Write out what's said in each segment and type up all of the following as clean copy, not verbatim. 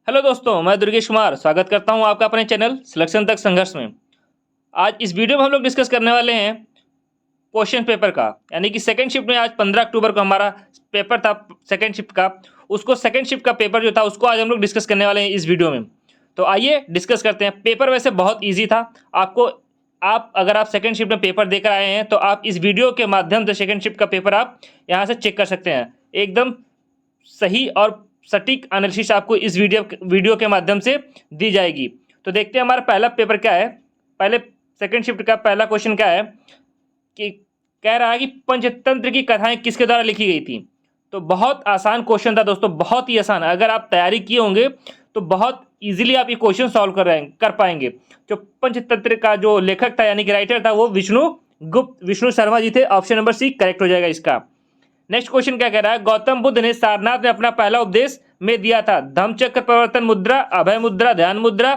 Hello दोस्तों, मैं दुर्गेश कुमार स्वागत करता हूं आपका अपने चैनल सिलेक्शन तक संघर्ष में। आज इस वीडियो में हम लोग डिस्कस करने वाले हैं क्वेश्चन पेपर का, यानी कि सेकंड शिफ्ट में आज 15 अक्टूबर को हमारा पेपर था सेकंड शिफ्ट का। उसको सेकंड शिफ्ट का पेपर जो था उसको आज हम लोग डिस्कस करने वाले हैं इस वीडियो में। तो आइए डिस्कस करते हैं। पेपर वैसे बहुत ईजी था। अगर आप सेकंड शिफ्ट में पेपर देकर आए हैं तो आप इस वीडियो के माध्यम से सेकंड शिफ्ट का पेपर आप यहाँ से चेक कर सकते हैं। एकदम सही और सटीक एनालिसिस आपको इस वीडियो के माध्यम से दी जाएगी। तो देखते हैं हमारा पहला पेपर क्या है। पहले सेकंड शिफ्ट का पहला क्वेश्चन क्या है कि कह रहा है कि पंचतंत्र की कथाएं किसके द्वारा लिखी गई थी। तो बहुत आसान क्वेश्चन था दोस्तों, बहुत ही आसान। अगर आप तैयारी किए होंगे तो बहुत इजीली आप ये क्वेश्चन सॉल्व कर पाएंगे। जो पंचतंत्र का जो लेखक था यानी कि राइटर था वो विष्णु शर्मा जी थे। ऑप्शन नंबर सी करेक्ट हो जाएगा इसका। नेक्स्ट क्वेश्चन क्या कह रहा है, गौतम बुद्ध ने सारनाथ में अपना पहला उपदेश में दिया था धम्मचक्र प्रवर्तन मुद्रा, अभय मुद्रा, ध्यान मुद्रा,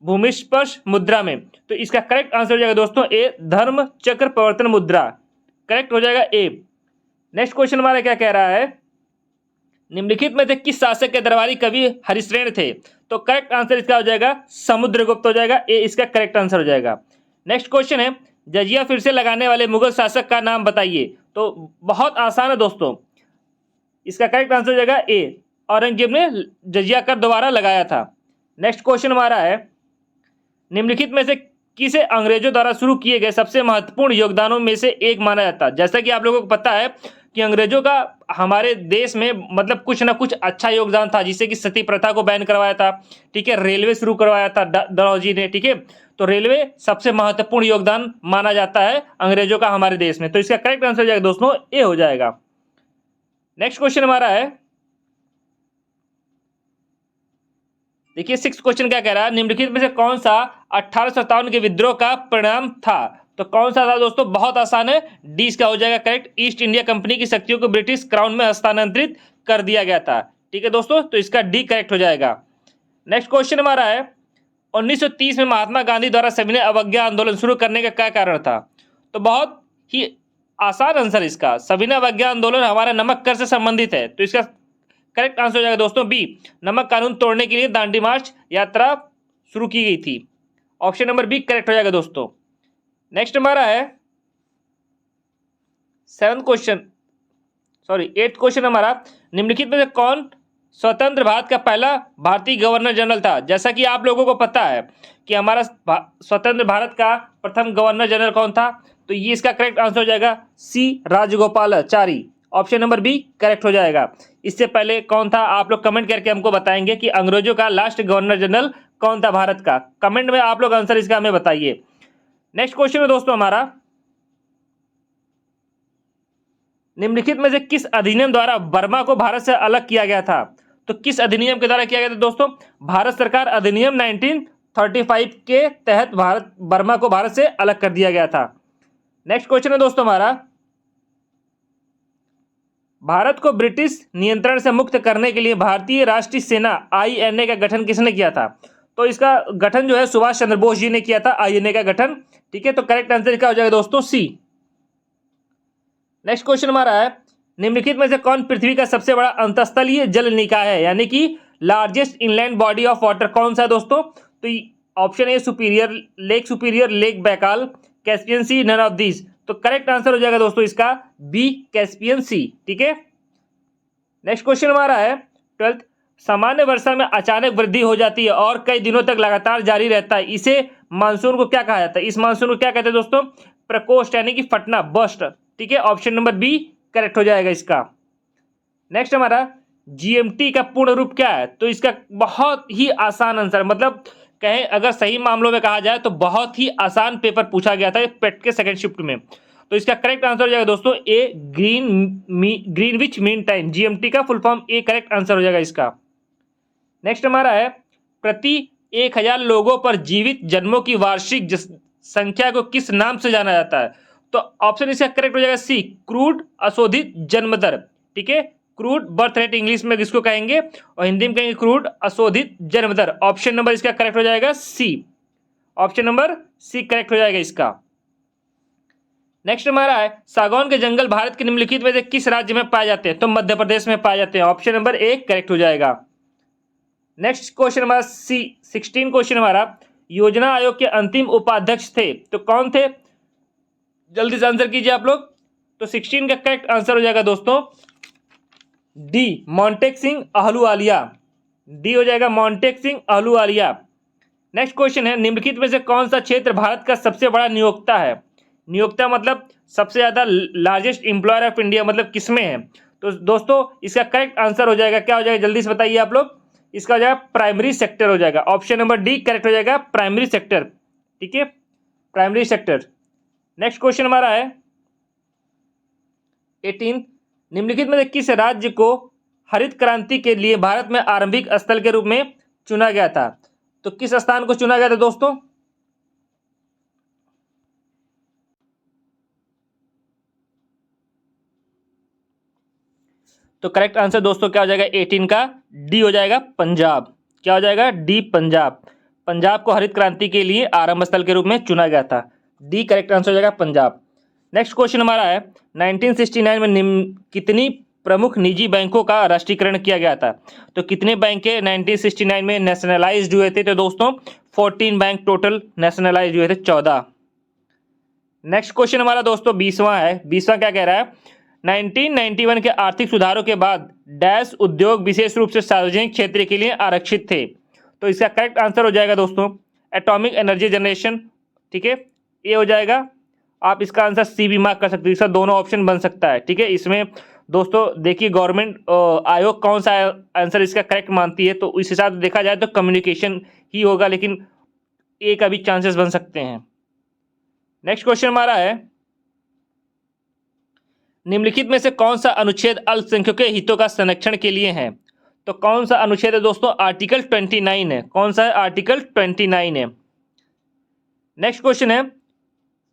भूमिस्पर्श मुद्रा में। तो इसका करेक्ट आंसर हो जाएगा दोस्तों ए, धर्म चक्र प्रवर्तन मुद्रा। करेक्ट हो जाएगा ए। नेक्स्ट क्वेश्चन हमारा क्या कह रहा है, निम्नलिखित में से किस शासक के दरबारी कवि हरिश्रेण थे। तो करेक्ट आंसर इसका हो जाएगा समुद्रगुप्त हो जाएगा ए, इसका करेक्ट आंसर हो जाएगा। नेक्स्ट क्वेश्चन है, जजिया फिर से लगाने वाले मुगल शासक का नाम बताइए। तो बहुत आसान है दोस्तों, इसका करेक्ट आंसर हो जाएगा ए, औरंगजेब ने जजिया कर दोबारा लगाया था। नेक्स्ट क्वेश्चन हमारा है, निम्नलिखित में से किसे अंग्रेजों द्वारा शुरू किए गए सबसे महत्वपूर्ण योगदानों में से एक माना जाता है। जैसा कि आप लोगों को पता है कि अंग्रेजों का हमारे देश में मतलब कुछ ना कुछ अच्छा योगदान था, जिससे कि सती प्रथा को बैन करवाया था, ठीक है, रेलवे शुरू करवाया था डलहौजी ने, ठीक है। तो रेलवे सबसे महत्वपूर्ण योगदान माना जाता है अंग्रेजों का हमारे देश में। तो इसका करेक्ट आंसर हो जाएगा दोस्तों ए हो जाएगा। नेक्स्ट क्वेश्चन हमारा है, देखिए सिक्स क्वेश्चन क्या कह रहा है, निम्नलिखित में से कौन सा 1857 के विद्रोह का परिणाम था। तो कौन सा था दोस्तों, बहुत आसान है, डी इसका हो जाएगा करेक्ट। ईस्ट इंडिया कंपनी की शक्तियों को ब्रिटिश क्राउन में हस्तांतरित कर दिया गया था, ठीक है दोस्तों। तो इसका डी करेक्ट हो जाएगा। नेक्स्ट क्वेश्चन हमारा है, 1930 में महात्मा गांधी द्वारा सविनय अवज्ञा आंदोलन शुरू करने का क्या कारण था। तो बहुत ही आसान आंसर इसका, सविनय अवज्ञा आंदोलन हमारा नमक कर से संबंधित है। तो इसका करेक्ट आंसर हो जाएगा दोस्तों बी, नमक कानून तोड़ने के लिए दांडी मार्च यात्रा शुरू की गई थी। ऑप्शन नंबर बी करेक्ट हो जाएगा दोस्तों। नेक्स्ट हमारा है एट्थ क्वेश्चन हमारा, निम्नलिखित में से कौन स्वतंत्र भारत का पहला भारतीय गवर्नर जनरल था। जैसा कि आप लोगों को पता है कि हमारा स्वतंत्र भारत का प्रथम गवर्नर जनरल कौन था। तो ये इसका करेक्ट आंसर हो जाएगा C, Rajagopalachari. Option number B correct हो जाएगा। इससे पहले कौन था आप लोग कमेंट करके हमको बताएंगे कि अंग्रेजों का लास्ट गवर्नर जनरल कौन था भारत का। कमेंट में आप लोग आंसर इसका हमें बताइए। नेक्स्ट क्वेश्चन है दोस्तों हमारा, निम्नलिखित में से किस अधिनियम द्वारा बर्मा को भारत से अलग किया गया था। तो किस अधिनियम के द्वारा किया गया था दोस्तों, भारत सरकार अधिनियम 1935 के तहत बर्मा को भारत से अलग कर दिया गया था। नेक्स्ट क्वेश्चन है दोस्तों हमारा, भारत को ब्रिटिश नियंत्रण से मुक्त करने के लिए भारतीय राष्ट्रीय सेना आईएनए का गठन किसने किया था। तो इसका गठन जो है सुभाष चंद्र बोस जी ने किया था आईएनए का गठन, ठीक है। तो करेक्ट आंसर क्या हो जाएगा दोस्तों सी। नेक्स्ट क्वेश्चन हमारा है, निम्नलिखित में से कौन पृथ्वी का सबसे बड़ा अंतःस्थलीय जल निकाय है, यानी कि largest inland body of water कौन सा है दोस्तों। तो option A Superior lake Baikal, Caspian sea, none of this. तो करेक्ट आंसर हो जाएगा दोस्तों इसका बी, कैस्पियन सी, ठीक है। नेक्स्ट क्वेश्चन हमारा है 12th, सामान्य वर्षा में अचानक वृद्धि हो जाती है और कई दिनों तक लगातार जारी रहता है, इसे मानसून को क्या कहा जाता है। इस मानसून को क्या कहते हैं दोस्तों, प्रकोष्ठ यानी कि फटना, बस्ट, ठीक है। ऑप्शन नंबर बी करेक्ट हो जाएगा इसका। नेक्स्ट हमारा जीएमटी का पूर्ण रूप क्या है। तो इसका बहुत ही आसान आंसर, मतलब कहें अगर सही मामलों में कहा जाए तो बहुत ही आसान पेपर पूछा गया था पेट के सेकंड शिफ्ट में। तो इसका करेक्ट आंसर हो जाएगा दोस्तों ए, ग्रीनविच मीन टाइम। जीएमटी का full form A correct answer हो जाएगा इसका। नेक्स्ट हमारा है, प्रति 1000 लोगों पर जीवित जन्मों की वार्षिक संख्या को किस नाम से जाना जाता है। तो ऑप्शन इसका करेक्ट हो जाएगा सी, क्रूड अशोधित जन्म दर, ठीक है। क्रूड बर्थ रेट इंग्लिश में किसको कहेंगे और हिंदी में कहेंगे क्रूड अशोधित जन्म दर। ऑप्शन नंबर इसका करेक्ट हो जाएगा सी। ऑप्शन नंबर सी करेक्ट हो जाएगा इसका। नेक्स्ट हमारा है, सागौन के जंगल भारत के निम्नलिखित में से किस राज्य में पाए जाते हैं। तो मध्य प्रदेश में पाए जाते हैं। ऑप्शन नंबर ए करेक्ट हो जाएगा। नेक्स्ट क्वेश्चन हमारा 16 क्वेश्चन हमारा, योजना आयोग के अंतिम उपाध्यक्ष थे तो कौन थे? जल्दी से आंसर कीजिए आप लोग। तो 16 का करेक्ट आंसर हो जाएगा दोस्तों डी, मोंटेक सिंह अहलूवालिया। डी हो जाएगा मोंटेक सिंह अहलूवालिया। नेक्स्ट क्वेश्चन है, निम्नलिखित में से कौन सा क्षेत्र भारत का सबसे बड़ा नियोक्ता है? नियोक्ता मतलब सबसे ज्यादा लार्जेस्ट एम्प्लॉयर ऑफ इंडिया मतलब किसमें है? तो दोस्तों इसका करेक्ट आंसर हो जाएगा, क्या हो जाएगा जल्दी से बताइए आप लोग। इसका हो जाएगा प्राइमरी सेक्टर हो जाएगा। ऑप्शन नंबर डी करेक्ट हो जाएगा, प्राइमरी सेक्टर। ठीक है, प्राइमरी सेक्टर। नेक्स्ट क्वेश्चन हमारा है 18, निम्नलिखित में से किस राज्य को हरित क्रांति के लिए भारत में आरंभिक स्थल के रूप में चुना गया था? तो किस स्थान को चुना गया था दोस्तों? तो करेक्ट आंसर दोस्तों क्या हो जाएगा 18 का डी हो जाएगा, पंजाब। क्या हो जाएगा? डी, पंजाब। पंजाब को हरित क्रांति के लिए आरंभ स्थल के रूप में चुना गया था। डी करेक्ट आंसर हो जाएगा पंजाब। नेक्स्ट क्वेश्चन हमारा है 1969 में कितनी प्रमुख निजी बैंकों का राष्ट्रीयकरण किया गया था? तो कितने बैंक 1969 में नेशनलाइज्ड हुए थे? तो दोस्तों 14 बैंक टोटल नेशनलाइज्ड हुए थे, 14। नेक्स्ट क्वेश्चन हमारा दोस्तों 20वां है। 20वां क्या कह रहा है, 1991 के आर्थिक सुधारों के बाद डैश उद्योग विशेष रूप से सार्वजनिक क्षेत्र के लिए आरक्षित थे? तो इसका करेक्ट आंसर हो जाएगा दोस्तों एटॉमिक एनर्जी जनरेशन। ठीक है, ये हो जाएगा। आप इसका आंसर सी भी मार्क कर सकते हो, इसका दोनों ऑप्शन बन सकता है। ठीक है, इसमें दोस्तों देखिए गवर्नमेंट आयोग कौन सा आंसर इसका करेक्ट मानती है, तो इस हिसाब से देखा जाए तो कम्युनिकेशन ही होगा, लेकिन ए का भी चांसेस बन सकते हैं। नेक्स्ट क्वेश्चन हमारा है, निम्नलिखित में से कौन सा अनुच्छेद अल्पसंख्यकों के हितों का संरक्षण के लिए है? तो कौन सा अनुच्छेद है दोस्तों? आर्टिकल 29 है। कौन सा है? आर्टिकल 29 है। नेक्स्ट क्वेश्चन है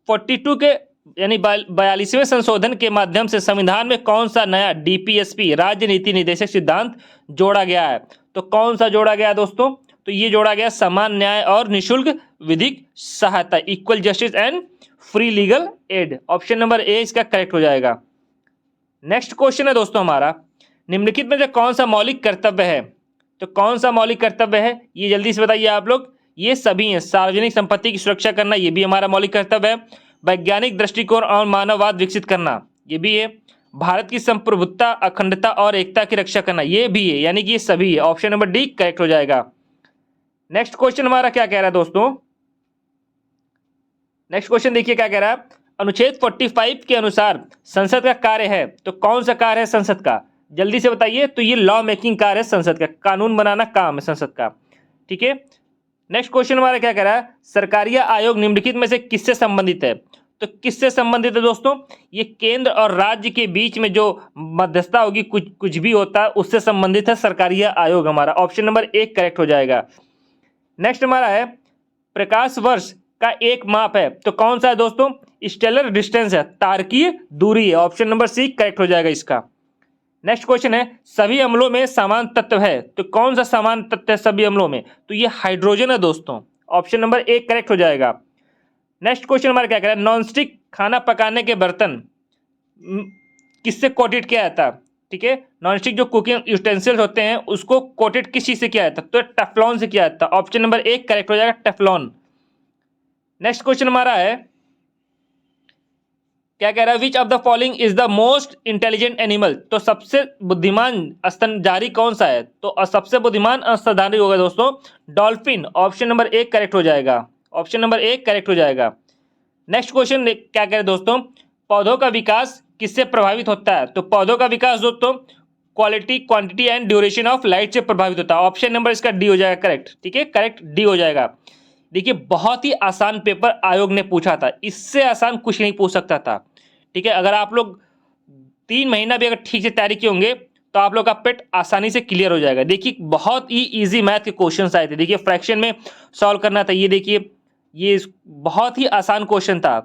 42 के यानी 42वें संशोधन के माध्यम से संविधान में कौन सा नया डीपीएसपी राज्य नीति निर्देशक सिद्धांत जोड़ा गया है? तो कौन सा जोड़ा गया दोस्तों? तो ये जोड़ा गया समान न्याय और निःशुल्क विधिक सहायता, equal justice and free legal aid. Option number A इसका करेक्ट हो जाएगा। नेक्स्ट क्वेश्चन है दोस्तों हमारा, निम्नलिखित में से कौन सा मौलिक कर्तव्य है? तो कौन सा मौलिक कर्तव्य है ये जल्दी से बताइए आप लोग। ये सभी हैं, सार्वजनिक संपत्ति की सुरक्षा करना ये भी हमारा मौलिक कर्तव्य है, वैज्ञानिक दृष्टिकोण और मानववाद विकसित करना ये भी है, भारत की संप्रभुता अखंडता और एकता की रक्षा करना ये भी है, यानी कि ये सभी है। ऑप्शन नंबर डी करेक्ट हो जाएगा। नेक्स्ट क्वेश्चन हमारा क्या कह रहा है दोस्तों, नेक्स्ट क्वेश्चन देखिए क्या कह रहा है, अनुच्छेद 45 के अनुसार संसद का कार्य है, तो कौन सा कार्य है संसद का? जल्दी से बताइए। तो ये लॉ मेकिंग कार्य है संसद का, कानून बनाना काम है संसद का। ठीक है, नेक्स्ट क्वेश्चन हमारा क्या कह रहा है, सरकारी आयोग निम्नलिखित में से किससे संबंधित है? तो किससे संबंधित है दोस्तों? ये केंद्र और राज्य के बीच में जो मध्यस्थता होगी, कुछ भी होता है उससे संबंधित है सरकारी आयोग हमारा। ऑप्शन नंबर एक करेक्ट हो जाएगा। नेक्स्ट हमारा है प्रकाश वर्ष का एक माप है, तो कौन सा है दोस्तों? स्टेलर डिस्टेंस है, तारकीय दूरी है। ऑप्शन नंबर सी करेक्ट हो जाएगा इसका। नेक्स्ट क्वेश्चन है सभी अम्लों में समान तत्व है, तो कौन सा समान तत्व है सभी अम्लों में? तो ये हाइड्रोजन है दोस्तों। ऑप्शन नंबर एक करेक्ट हो जाएगा। नेक्स्ट क्वेश्चन हमारा क्या कह रहा है, नॉनस्टिक खाना पकाने के बर्तन किससे कोटेड किया जाता है? ठीक है, नॉनस्टिक जो कुकिंग यूटेंसिल्स होते हैं उसको कोटेड किस चीज से किया जाता है? तो टेफ्लॉन से किया जाता है। ऑप्शन नंबर एक करेक्ट हो जाएगा, टेफ्लॉन। नेक्स्ट क्वेश्चन हमारा है क्या कह रहा है, which of the following is the most intelligent animal? तो सबसे बुद्धिमान स्तनधारी कौन सा है? तो सबसे बुद्धिमान स्तनधारी होगा दोस्तों डॉल्फिन। ऑप्शन नंबर एक करेक्ट हो जाएगा। ऑप्शन नंबर एक करेक्ट हो जाएगा। नेक्स्ट क्वेश्चन क्या कह रहे हैं दोस्तों, पौधों का विकास किससे प्रभावित होता है? तो पौधों का विकास दोस्तों quality, quantity and duration of light से प्रभावित होता है। ऑप्शन नंबर इसका डी हो जाएगा करेक्ट। ठीक है, करेक्ट डी हो जाएगा। देखिए बहुत ही आसान पेपर आयोग ने पूछा था, इससे आसान कुछ नहीं पूछ सकता था। ठीक है, अगर आप लोग 3 महीना भी अगर ठीक से तैयारी किए होंगे तो आप लोग का पेट आसानी से क्लियर हो जाएगा। देखिए बहुत ही इजी मैथ के क्वेश्चंस आए थे, देखिए फ्रैक्शन में सॉल्व करना था, ये देखिए ये बहुत ही आसान क्वेश्चन था।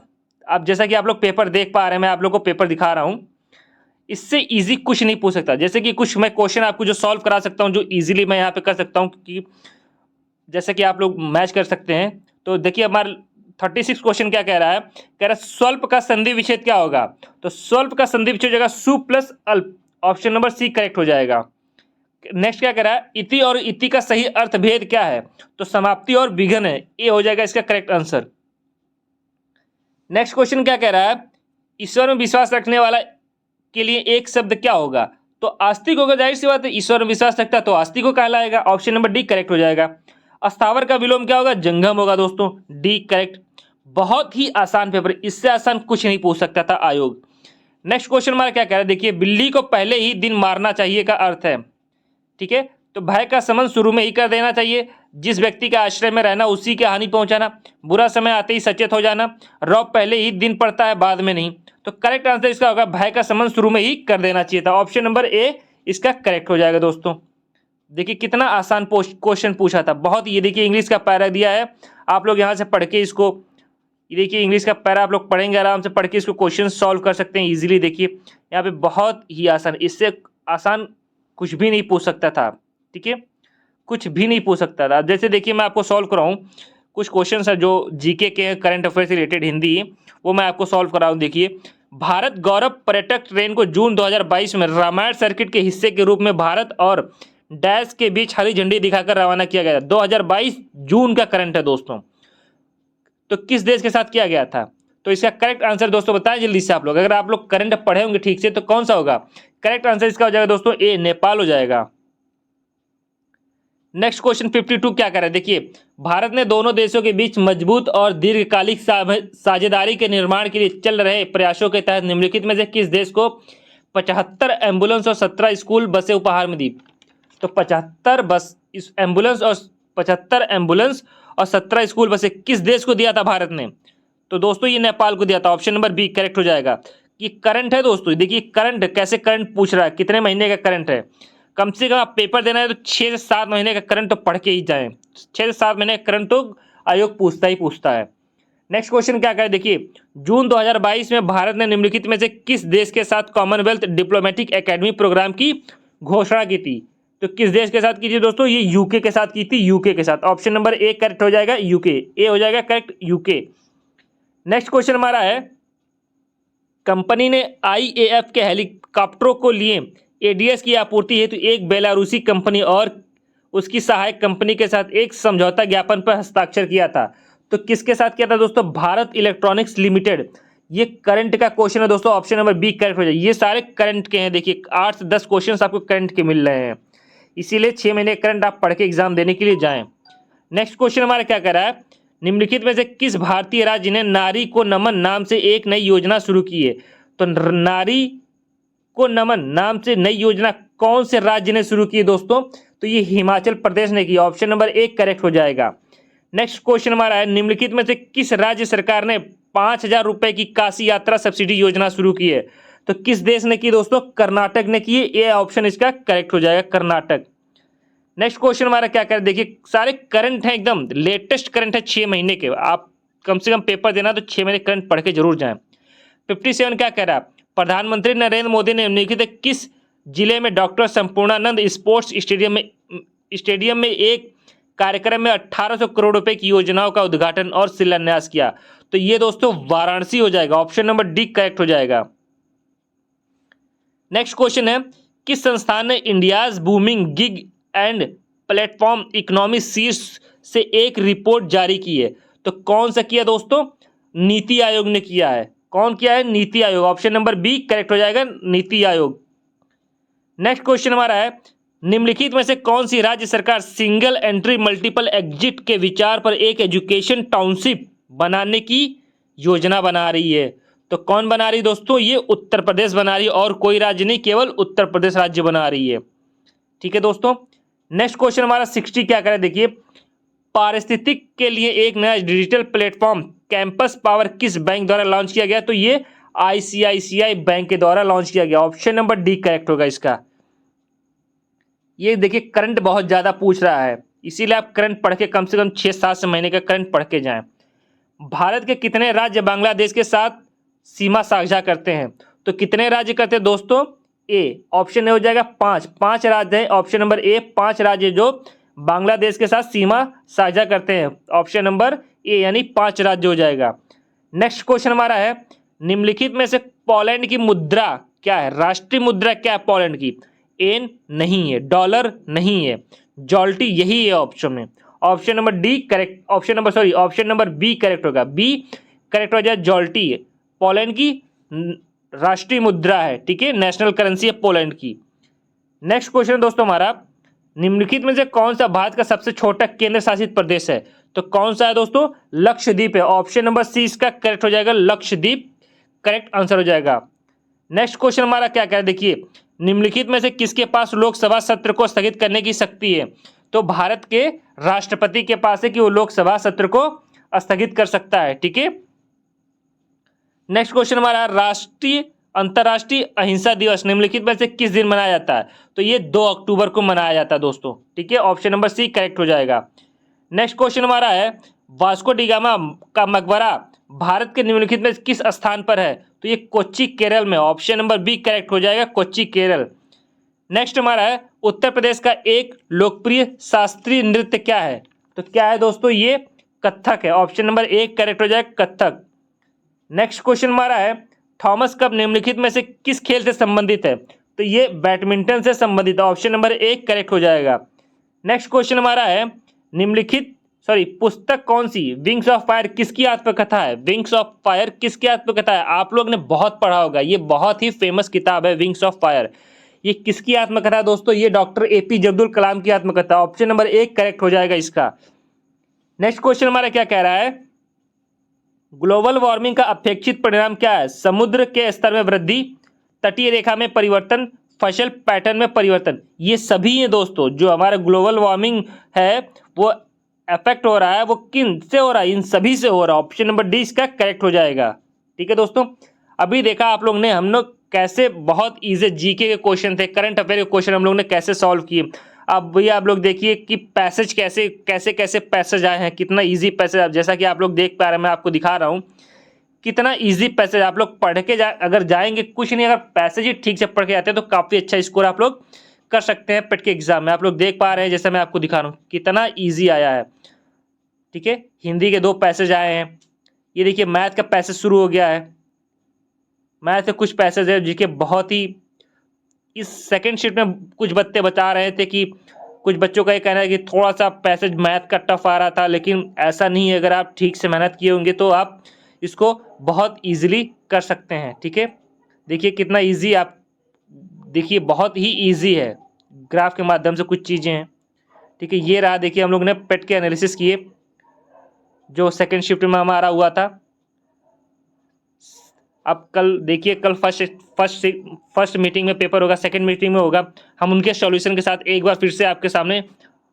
अब जैसा कि आप लोग पेपर देख पा रहे हैं, मैं आप लोग को पेपर दिखा रहा हूँ, इससे इजी कुछ नहीं पूछ सकता। जैसे कि कुछ मैं क्वेश्चन आपको जो सॉल्व करा सकता हूँ, जो इजीली मैं यहाँ पे कर सकता हूँ, क्योंकि जैसे कि आप लोग मैच कर सकते हैं। तो देखिए हमारा 36 क्वेश्चन क्या कह रहा है, कह रहा है स्वल्प का संधि विच्छेद क्या होगा? तो स्वल्प का संधि विच्छेद हो जाएगा सु प्लस अल्प। ऑप्शन नंबर सी करेक्ट हो जाएगा। नेक्स्ट क्या कह रहा है, इति और इति का सही अर्थ भेद क्या है, तो समाप्ति और विघन है, ये हो जाएगा इसका करेक्ट आंसर। नेक्स्ट क्वेश्चन क्या कह रहा है, ईश्वर में विश्वास रखने वाला के लिए एक शब्द क्या होगा, तो आस्तिक होगा, जाहिर सी बात है, ईश्वर में विश्वास रखता है तो आस्तिक को कहलाएगा, ऑप्शन नंबर डी करेक्ट हो जाएगा। अस्थावर का विलोम क्या होगा, जंगम होगा दोस्तों, डी करेक्ट। बहुत ही आसान पेपर, इससे आसान कुछ नहीं पूछ सकता था आयोग। नेक्स्ट क्वेश्चन हमारा क्या कह रहा है, देखिए, बिल्ली को पहले ही दिन मारना चाहिए का अर्थ है, ठीक है, तो भय का शमन शुरू में ही कर देना चाहिए, जिस व्यक्ति के आश्रय में रहना उसी के हानि पहुंचाना, बुरा समय आते ही सचेत हो जाना, रौब पहले ही दिन पड़ता है बाद में नहीं, तो करेक्ट आंसर इसका होगा भय का शमन शुरू में ही कर देना चाहिए था, ऑप्शन नंबर ए इसका करेक्ट हो जाएगा दोस्तों। देखिए कितना आसान क्वेश्चन पूछा था, बहुत। ये देखिए इंग्लिश का पैरा दिया है, आप लोग यहाँ से पढ़ के इसको, ये देखिए इंग्लिश का पैरा आप लोग पढ़ेंगे, आराम से पढ़ के इसको क्वेश्चन सॉल्व कर सकते हैं इजीली। देखिए यहाँ पे बहुत ही आसान, इससे आसान कुछ भी नहीं पूछ सकता था, ठीक है, कुछ भी नहीं पूछ सकता था। जैसे देखिए मैं आपको सॉल्व कराऊँ, कुछ क्वेश्चन है जो जीके के हैं, करंट अफेयर से रिलेटेड हिंदी, वो मैं आपको सॉल्व कराऊँ। देखिए, भारत गौरव पर्यटक ट्रेन को जून 2022 में रामायण सर्किट के हिस्से के रूप में भारत और डैश के बीच हरी झंडी दिखाकर रवाना किया गया। 2022 जून का करंट है दोस्तों, तो किस देश के साथ किया गया था, तो इसका करेक्ट आंसर दोस्तों बताएं जल्दी से आप लोग, अगर आप लोग करंट पढ़े होंगे ठीक से तो कौन सा होगा करेक्ट आंसर, इसका हो जाएगा दोस्तों ए, नेपाल हो जाएगा। नेक्स्ट क्वेश्चन 52 क्या कर रहा है, देखिए, भारत ने दोनों देशों के बीच मजबूत और दीर्घकालिक साझेदारी के निर्माण के लिए चल रहे प्रयासों के तहत निम्नलिखित में से किस देश को 75 एम्बुलेंस और 17 स्कूल बसें उपहार में दी, तो 75 एम्बुलेंस और 17 स्कूल बसें किस देश को दिया था भारत ने, तो दोस्तों ये नेपाल को दिया था, ऑप्शन नंबर बी करेक्ट हो जाएगा। ये करंट है दोस्तों, देखिए करंट कैसे, करंट पूछ रहा है कितने महीने का करंट है, कम से कम आप पेपर देना है तो 6 से 7 महीने का करंट तो पढ़ के ही जाएं, 6 से 7 महीने का करंट तो आयोग पूछता ही पूछता है। नेक्स्ट क्वेश्चन क्या कहे, देखिए, जून 2022 में भारत ने निम्नलिखित में से किस देश के साथ कॉमनवेल्थ डिप्लोमेटिक एकेडमी प्रोग्राम की घोषणा की थी, तो किस देश के साथ की थी दोस्तों, ये यूके के साथ की थी, यूके के साथ, ऑप्शन नंबर ए करेक्ट हो जाएगा, यूके, ए हो जाएगा करेक्ट, यूके। नेक्स्ट क्वेश्चन हमारा है, कंपनी ने आईएएफ के हेलीकॉप्टरों को लिए एडीएस की आपूर्ति हेतु एक बेलारूसी कंपनी और उसकी सहायक कंपनी के साथ एक समझौता ज्ञापन पर हस्ताक्षर किया था, तो किसके साथ किया था दोस्तों, भारत इलेक्ट्रॉनिक्स लिमिटेड। ये करंट का क्वेश्चन है दोस्तों, ऑप्शन नंबर बी करेक्ट हो जाए, ये सारे करंट के हैं, देखिए 8 से 10 क्वेश्चन आपको करंट के मिल रहे हैं, इसीलिए 6 महीने करंट आप पढ़ के एग्जाम देने के लिए जाएं। नेक्स्ट क्वेश्चन हमारा क्या कर रहा है, निम्नलिखित में से किस भारतीय राज्य ने नारी को नमन नाम से एक नई योजना शुरू की है, तो नारी को नमन नाम से नई योजना कौन से राज्य ने शुरू की दोस्तों, तो ये हिमाचल प्रदेश ने की, ऑप्शन नंबर एक करेक्ट हो जाएगा। नेक्स्ट क्वेश्चन हमारा है, निम्नलिखित में से किस राज्य सरकार ने 5,000 रुपए की काशी यात्रा सब्सिडी योजना शुरू की है, तो किस देश ने की दोस्तों, कर्नाटक ने की है, ये ऑप्शन इसका करेक्ट हो जाएगा, कर्नाटक। नेक्स्ट क्वेश्चन हमारा क्या कर, देखिए सारे करंट हैं, एकदम लेटेस्ट करंट है, 6 महीने के, आप कम से कम पेपर देना तो 6 महीने करंट पढ़ के जरूर जाएं। 57 क्या कह रहा है, प्रधानमंत्री नरेंद्र मोदी ने निम्नलिखित किस जिले में डॉक्टर संपूर्णानंद स्पोर्ट्स स्टेडियम में एक कार्यक्रम में 1800 करोड़ रुपए की योजनाओं का उद्घाटन और शिलान्यास किया, तो ये दोस्तों वाराणसी हो जाएगा, ऑप्शन नंबर डी करेक्ट हो जाएगा। नेक्स्ट क्वेश्चन है, किस संस्थान ने India's booming gig and platform economy शीर्ष से एक रिपोर्ट जारी की है, तो कौन सा किया दोस्तों, नीति आयोग ने किया है, कौन किया है, NITI Aayog, option number B correct हो जाएगा, नीति आयोग। नेक्स्ट क्वेश्चन हमारा है, निम्नलिखित में से कौन सी राज्य सरकार सिंगल एंट्री मल्टीपल एग्जिट के विचार पर एक एजुकेशन टाउनशिप बनाने की योजना बना रही है, तो कौन बना रही दोस्तों, ये उत्तर प्रदेश बना रही है, और कोई राज्य नहीं, केवल उत्तर प्रदेश राज्य बना रही है, ठीक है दोस्तों। नेक्स्ट क्वेश्चन हमारा 60 क्या करे, देखिए, पारिस्थितिक के लिए एक नया डिजिटल प्लेटफॉर्म कैंपस पावर किस बैंक द्वारा लॉन्च किया गया, तो ये आईसीआईसीआई बैंक के द्वारा लॉन्च किया गया, ऑप्शन नंबर डी करेक्ट होगा इसका। ये देखिए करंट बहुत ज्यादा पूछ रहा है, इसीलिए आप करंट पढ़ के कम से कम 6-7 महीने का करंट पढ़ के जाएं। भारत के कितने राज्य बांग्लादेश के साथ सीमा साझा करते हैं, तो कितने राज्य करते हैं दोस्तों, ए, ऑप्शन ए हो जाएगा 5 राज्य है, ऑप्शन नंबर ए 5 राज्य जो बांग्लादेश के साथ सीमा साझा करते हैं, ऑप्शन नंबर ए यानी 5 राज्य हो जाएगा। नेक्स्ट क्वेश्चन हमारा है, निम्नलिखित में से पोलैंड की मुद्रा क्या है, राष्ट्रीय मुद्रा क्या है पोलैंड की, एन नहीं है, डॉलर नहीं है, जॉल्टी यही है ऑप्शन में। Option number D correct, option number B correct होगा। बी करेक्ट हो जाए, जॉल्टी है पोलैंड की राष्ट्रीय मुद्रा है, ठीक है, नेशनल करेंसी है पोलैंड की। नेक्स्ट क्वेश्चन दोस्तों हमारा, निम्नलिखित में से कौन सा भारत का सबसे छोटा केंद्र शासित प्रदेश है? तो कौन सा है दोस्तों? लक्षद्वीप है। ऑप्शन नंबर सी इसका करेक्ट हो जाएगा, लक्षद्वीप करेक्ट आंसर हो जाएगा। नेक्स्ट क्वेश्चन हमारा क्या कह रहा है, देखिए, निम्नलिखित में से किसके पास लोकसभा सत्र को स्थगित करने की शक्ति है? तो भारत के राष्ट्रपति के पास है कि वो लोकसभा सत्र को स्थगित कर सकता है, ठीक है। नेक्स्ट क्वेश्चन हमारा, राष्ट्रीय अंतर्राष्ट्रीय अहिंसा दिवस निम्नलिखित में से किस दिन मनाया जाता है? तो ये 2 अक्टूबर को मनाया जाता है दोस्तों, ठीक है, ऑप्शन नंबर सी करेक्ट हो जाएगा। नेक्स्ट क्वेश्चन हमारा है, वास्को डी गामा का मकबरा भारत के निम्नलिखित में किस स्थान पर है? तो ये कोच्चि केरल में, ऑप्शन नंबर बी करेक्ट हो जाएगा, कोच्चि केरल। नेक्स्ट हमारा है, उत्तर प्रदेश का एक लोकप्रिय शास्त्रीय नृत्य क्या है? तो क्या है दोस्तों? ये कथक है, ऑप्शन नंबर ए करेक्ट हो जाएगा, कथक। नेक्स्ट क्वेश्चन हमारा है, थॉमस कप निम्नलिखित में से किस खेल से संबंधित है? तो ये बैडमिंटन से संबंधित है, ऑप्शन नंबर ए करेक्ट हो जाएगा। नेक्स्ट क्वेश्चन हमारा है, निम्नलिखित पुस्तक कौन सी विंग्स ऑफ फायर किसकी आत्मकथा है? विंग्स ऑफ फायर किसकी आत्मकथा है? आप लोग ने बहुत पढ़ा होगा, ये बहुत ही फेमस किताब है विंग्स ऑफ फायर। ये किसकी आत्मकथा है दोस्तों? ये डॉक्टर एपीजे अब्दुल कलाम की आत्मकथा, ऑप्शन नंबर ए करेक्ट हो जाएगा इसका। नेक्स्ट क्वेश्चन हमारा क्या कह रहा है, ग्लोबल वार्मिंग का अपेक्षित परिणाम क्या है? समुद्र के स्तर में वृद्धि, तटीय रेखा में परिवर्तन, फसल पैटर्न में परिवर्तन। ये सभी हैं दोस्तों, जो हमारा ग्लोबल वार्मिंग है वो अफेक्ट हो रहा है, वो किन से हो रहा है? इन सभी से हो रहा है, ऑप्शन नंबर डी इसका करेक्ट हो जाएगा, ठीक है दोस्तों। अभी देखा आप लोग ने, हम लोग कैसे बहुत इजी जीके के क्वेश्चन थे, करंट अफेयर के क्वेश्चन हम लोग ने कैसे सॉल्व किए। अब भैया आप लोग देखिए कि पैसेज कैसे कैसे कैसे पैसेज आए हैं, कितना इजी पैसेज, जैसा कि आप लोग देख पा रहे हैं, मैं आपको दिखा रहा हूँ कितना इजी पैसेज। आप लोग पढ़ के अगर जाएंगे, कुछ नहीं, अगर पैसेज ही ठीक से पढ़ के आते हैं तो काफ़ी अच्छा स्कोर आप लोग कर सकते हैं पेट के एग्जाम में। आप लोग देख पा रहे हैं, जैसे मैं आपको दिखा रहा हूँ कितना ईजी आया है, ठीक है। हिंदी के 2 पैसेज आए हैं, ये देखिए मैथ का पैसेज शुरू हो गया है। मैथ के कुछ पैसेज है जिसके बहुत ही, इस सेकंड शीट में कुछ बच्चे बता रहे थे कि कुछ बच्चों का ये कहना है कि थोड़ा सा पैसेज मैथ का टफ आ रहा था, लेकिन ऐसा नहीं है। अगर आप ठीक से मेहनत किए होंगे तो आप इसको बहुत इजीली कर सकते हैं, ठीक है। देखिए कितना इजी, आप देखिए बहुत ही इजी है, ग्राफ के माध्यम से कुछ चीज़ें हैं, ठीक है। ये रहा, देखिए हम लोग ने पेट के एनालिसिस किए जो सेकंड शिफ्ट में हमारा हुआ था। अब कल देखिए, कल फर्स्ट मीटिंग में पेपर होगा, सेकंड मीटिंग में होगा, हम उनके सॉल्यूशन के साथ एक बार फिर से आपके सामने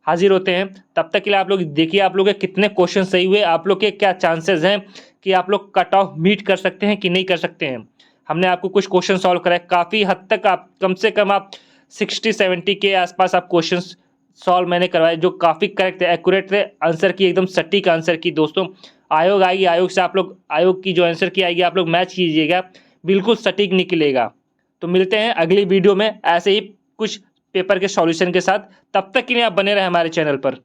हाजिर होते हैं। तब तक के लिए आप लोग देखिए आप लोग के कितने क्वेश्चन सही हुए, आप लोग के क्या चांसेस हैं कि आप लोग कट ऑफ मीट कर सकते हैं कि नहीं कर सकते हैं। हमने आपको कुछ क्वेश्चन सॉल्व कराए, काफ़ी हद तक आप कम से कम आप 60-70 के आसपास आप क्वेश्चन सॉल्व मैंने करवाए, जो काफ़ी करेक्ट थे, एक्यूरेट थे, आंसर की एकदम सटीक आंसर की। दोस्तों आयोग आएगी, आयोग से आप लोग, आयोग की जो आंसर की आएगी आप लोग मैच कीजिएगा, बिल्कुल सटीक निकलेगा। तो मिलते हैं अगली वीडियो में ऐसे ही कुछ पेपर के सॉल्यूशन के साथ, तब तक के लिए आप बने रहे हमारे चैनल पर।